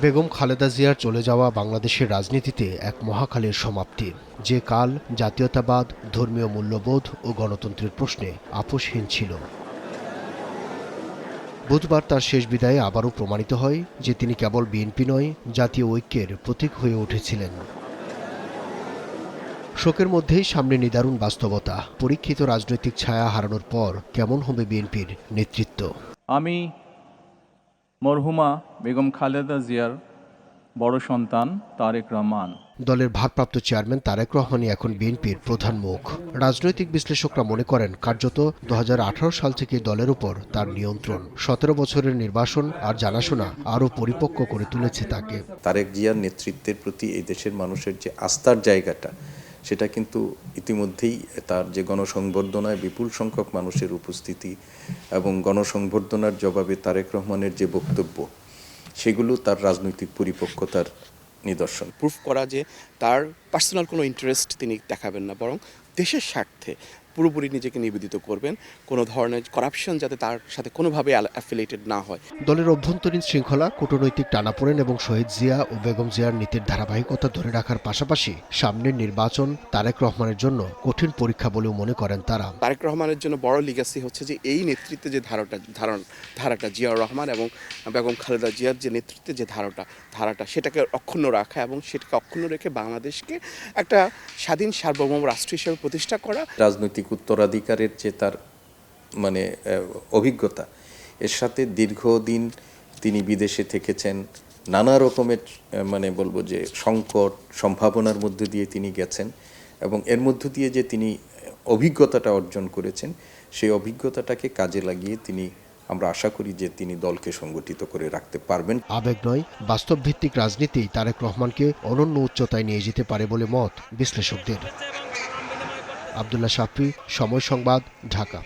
বেগম খালেদা জিয়ার চলে যাওয়া বাংলাদেশের রাজনীতিতে এক মহাকালের সমাপ্তি, যে কাল জাতীয়তাবাদ, ধর্মীয় মূল্যবোধ ও গণতন্ত্রের প্রশ্নে আপোষহীন ছিল। বুধবার তার শেষ বিদায়ে আবারও প্রমাণিত হয় যে তিনি কেবল বিএনপি নয়, জাতীয় ঐক্যের প্রতীক হয়ে উঠেছিলেন। শোকের মধ্যেই সামনে নিদারুণ বাস্তবতা। পরীক্ষিত রাজনৈতিক ছায়া হারানোর পর কেমন হবে বিএনপির নেতৃত্ব? আমি মরহুমা বেগম খালেদা জিয়ার বড় সন্তান তারেক রহমান। দলের ভারপ্রাপ্ত চেয়ারম্যান তারেক রহমানই এখন বিএনপির প্রধান মুখ। রাজনৈতিক বিশ্লেষকরা মনে করেন, কার্যত 2018 সাল থেকে দলের উপর তার নিয়ন্ত্রণ। 17 বছরের নির্বাসন আর জানাশোনা আরও পরিপক্ক করে তুলেছে তাকে। তারেক জিয়ার নেতৃত্বের প্রতি এই দেশের মানুষের যে আস্থার জায়গাটা, সেটা কিন্তু ইতিমধ্যেই তার যে গণসংবর্ধনায় বিপুল সংখ্যক মানুষের উপস্থিতি এবং গণসংবর্ধনার জবাবে তারেক রহমানের যে বক্তব্য, সেগুলো তার রাজনৈতিক পরিপক্কতার নিদর্শন। প্রুফ করা যে তার পার্সোনাল কোনো ইন্টারেস্ট তিনি দেখাবেন না, বরং দেশের স্বার্থে পুরোপুরি নিজেকে নিবেদিত করবেন। কোনো ধরনের করাপশন যাতে তার সাথে কোনোভাবে অ্যাফিলিয়েটেড না হয়। দলের অভ্যন্তরীণ শৃঙ্খলা, কূটনৈতিক টানাপোড়েন এবং শহীদ জিয়া ও বেগম জিয়ার নীতির ধারাবাহিকতা ধরে রাখার পাশাপাশি সামনের নির্বাচন তারেক রহমানের জন্য কঠিন পরীক্ষা বলেও মনে করেন তারা। তারেক রহমানের জন্য বড় লিগ্যাসি হচ্ছে যে এই নেতৃত্বে যে ধারাটা জিয়াউর রহমান এবং বেগম খালেদা জিয়ার যে নেতৃত্বে যে ধারাটা সেটাকে অক্ষুণ্ণ রাখা এবং সেটাকে অক্ষুণ্ণ রেখে বাংলাদেশকে একটা স্বাধীন সার্বভৌম রাষ্ট্র হিসেবে প্রতিষ্ঠা করা। রাজনৈতিক উত্তরাধিকারের যে তার অভিজ্ঞতা, এর সাথে দীর্ঘদিন তিনি বিদেশে থেকেছেন, নানা রকমের বলবো যে সংকট সম্ভাবনার মধ্যে দিয়ে তিনি গেছেন এবং এর মধ্য দিয়ে যে তিনি অভিজ্ঞতাটা অর্জন করেছেন, সেই অভিজ্ঞতাটাকে কাজে লাগিয়ে আমরা আশা করি যে তিনি দলকে সংগঠিত করে রাখতে পারবেন। আবেগ নয়, বাস্তবভিত্তিক রাজনীতি তারেক রহমানকে অনন্য উচ্চতায় নিয়ে যেতে পারে বলে মত বিশ্লেষকদের। আব্দুল্লাহ শাফি, সময় সংবাদ, ঢাকা।